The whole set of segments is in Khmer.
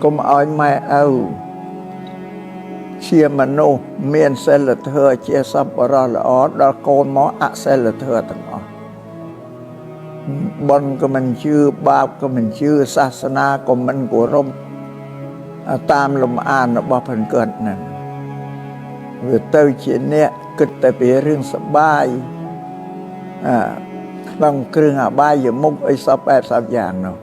កុំឲ្យម៉ែឪជាមនុស្សមានសិលធម៌ជាសប្បុរសល្អដល់កូនមកអសិលធម៌ទាំងអស់បុណ្យក៏មិនជឿបាបក៏មិនជឿសាសនាក៏មិនគោរពតាមលំអានរបស់ព្រះគាត់ហ្នឹងវាទៅជាអ្នកគិតតែពីរឿងសបាយក្នុងគ្រឿងអបាយមុខអីសពបែបសពយ៉ាងនោះ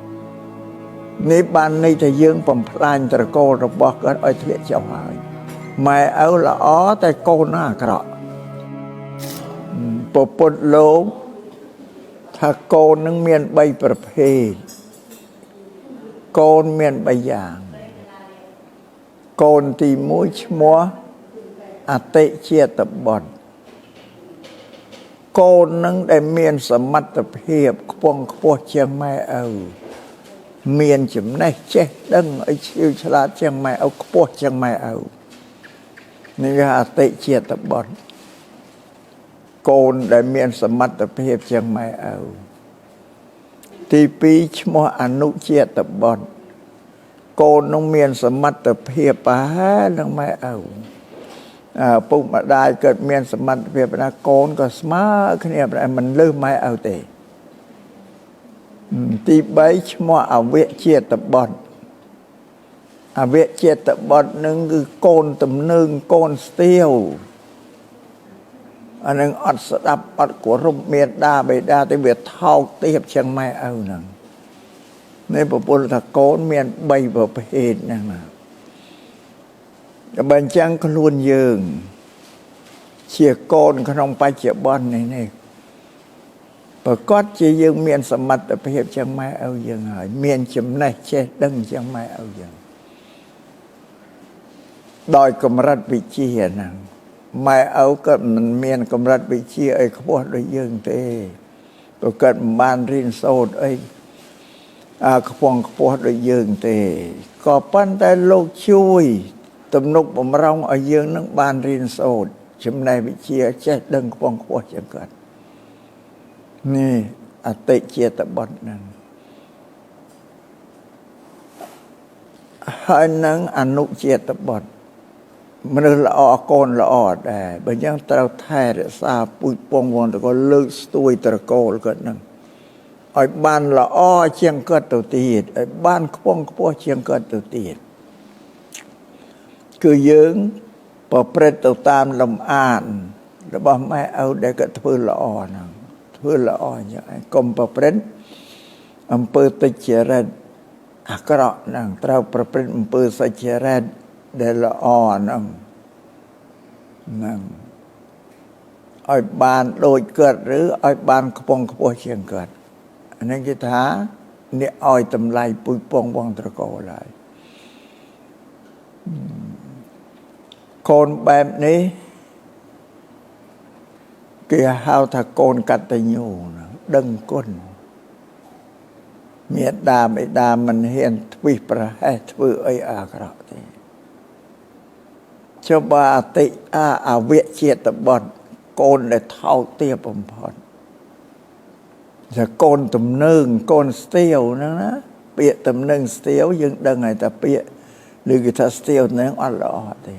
នេះបានន័យថាយើងបំផ្លាញត្រកូលរបស់គាត់ឲ្យធ្លាក់ចុះហើយម៉ែឪល្អតែកូនអាក្រក់ពុទ្ធលោកថាកូននឹងមាន3ប្រភេទកូនមាន3យ៉ាងកូនទី1ឈ្មោះអតិចេតបុត្រកូននឹងដែលមានសមត្ថភាពខ្ពង់ខ្ពស់ជាងម៉ែឪមានចំណេះចេះដឹងឲ្យឈ្លាវឆ្លាតជាងម៉ែឪខ្ពស់ជាងម៉ែឪនេះគេអតិចេតបុត្រកូនដែលមានសមត្ថភាពជាងម៉ែឪទី2ឈ្មោះអនុចេតបុត្រកូននឹងមានសមត្ថភាពប្រហែលនឹងម៉ែឪពុកម្ដាយកើតមានសមត្ថភាពណាកូនក៏ស្មើគ្នាតែមិនលើសម៉ែឪទេទី3ឈ្មោះអវចេតបុត្រអវចេតបុត្រនឹងគឺកូនទំនើងកូនស្ទាវអានឹងអត់ស្ដាប់អត់គោរពមេត្តាបិតាតែវាថោកទាបជាងម៉ែឪហ្នឹងនេះពពុទ្ធថាកូនមាន3ប្រភេទហ្នឹងណាបើអញ្ចឹងខ្លួនយើងជាកូនក្នុងបច្ចុប្បន្ននេះប្រកាសជាយើងមានសមត្ថភាពជាងម៉ែឪយើងហើយមានចំណេះចេះដឹងជាងម៉ែឪយើងដោយកម្រិតវិជ្ជាហ្នឹងម៉ែឪក៏មិនមានកម្រិតវិជ្ជាអីខ្ពស់ដូចយើងទេក៏កើតមិនបានរៀនសូត្រអីខ្ពង់ខ្ពស់ដូចយើងទេក៏ប៉ុន្តែលោកជួយទំនុកបំរុងឲ្យយើងនឹងបានរៀនសូត្រចំណេះវិជ្ជាចេះដឹងខ្ពង់ខ្ពស់ជាងគាត់នេះអតិចេតបុត្រហ្នឹងហើយនឹងអនុចេតបុត្រមនុស្សល្អកូនល្អដែរបើយ៉ាងត្រូវថែរក្សាពូជពងវង្សតកូលលើកស្ទួយត្រកូលគាត់ហ្នឹងឲ្យបានល្អជាងគាត់ទៅទៀតឲ្យបានខ្ពង់ខ្ពស់ជាងគាត់ទៅទៀតគឺយើងប្រព្រឹត្តទៅតាមលំអានរបស់ម៉ែឪដែលគាត់ធ្វើល្អហ្នឹងធ្វើល្អអញ្ចឹងកុំប្រព្រឹត្តអំពើទុច្ចរិតអាក្រក់ហ្នឹងត្រូវប្រព្រឹត្តអំពើសុចរិតដែលល្អហ្នឹងឲ្យបានដូចគាត់ឬឲ្យបានខ្ពង់ខ្ពស់ជាងគាត់អានេះគេថាអ្នកឲ្យតម្លៃពូជពងវង្សត្រកូលហើយកូនបែបនេះគេហៅថាកូនកតញ្ញូដឹងគុណមេត្តាបិតាមិនហ៊ានធ្វិសប្រហែសធ្វើអីអាក្រក់ទេចុះបើអវចេតបុត្រកូនដែលថោកទាបបំផុតតែកូនទំនើងកូនស្ទាវហ្នឹងណាពាក្យទំនើងស្ទាវយើងដឹងហើយតែពាក្យឬគេថាស្ទាវហ្នឹងអត់ល្អទេ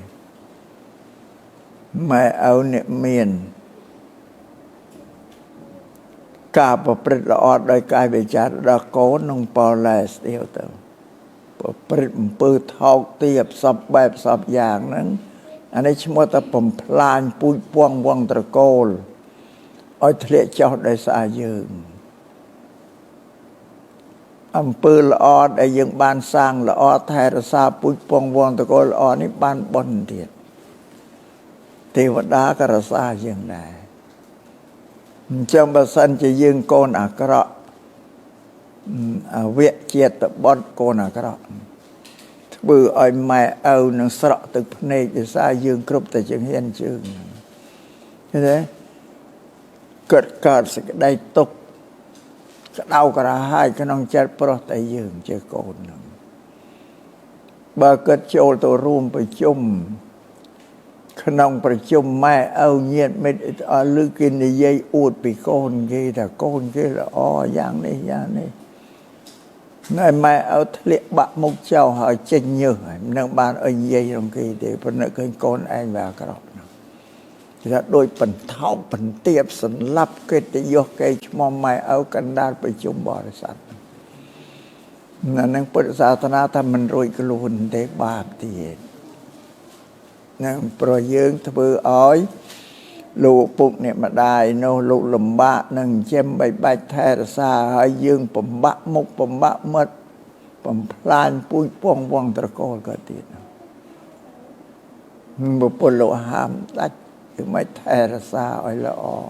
ម៉ែឪអ្នកមានការប្រព្រឹត្តល្អដោយកាយវិចារដល់កូននឹងបលែស្ទាវទៅប្រព្រឹត្តអំពើថោកទាបសពបែបសពយ៉ាងហ្នឹងអានេះឈ្មោះថាបំផ្លាញពូជពងវង្សត្រកូលឲ្យធ្លាក់ចុះដោយសារយើងអំពើល្អដែលយើងបានសាងល្អថែរក្សាពូជពងវង្សត្រកូលល្អនេះបានបុណ្យទៀតទេវតាក៏រក្សាយើងដែរអញ្ចឹងបើសិនជាយើងកូនអាក្រក់អវចេតបុត្រកូនអាក្រក់ធ្វើឲ្យម៉ែឪនឹងស្រក់ទឹកភ្នែកដោយសារយើងគ្រប់តែចង្ហៀនជើងឃើញទេកើតសេចក្តីទុក្ខក្តៅក្រហាយក្នុងចិត្តប្រុសតែយើងជាកូននឹងបើកើតចូលទៅរួមប្រជុំក្នុងប្រជុំម៉ែឪញាតិមិត្តឲ្យលើគេនិយាយអួតពីកូនគេថាកូនគេល្អយ៉ាងនេះយ៉ាងនេះ Này mày ở liệt bạc mục châu hỏi chênh như nâng ban ơn dây trong kỳ để phần nợ kênh con anh vào cái đó là đôi phần tháo phần tiếp sẵn lắp cái tí vô cái mong mày ở căn đàn bởi chung bỏ ra sẵn là nâng bật xa thân á ta mình rồi cái luôn để bạc thì nâng bờ dương thơ bư ói lụ bụng này mà đài nô lụ lùm bạc nâng chêm bày bạch thê ra xa hơi dương bầm bạc mục bầm bạc mất bầm plan bụi bông vong tra cô cơ tiết một bộ lộ hàm đách thì mới thê ra xa ôi là ồ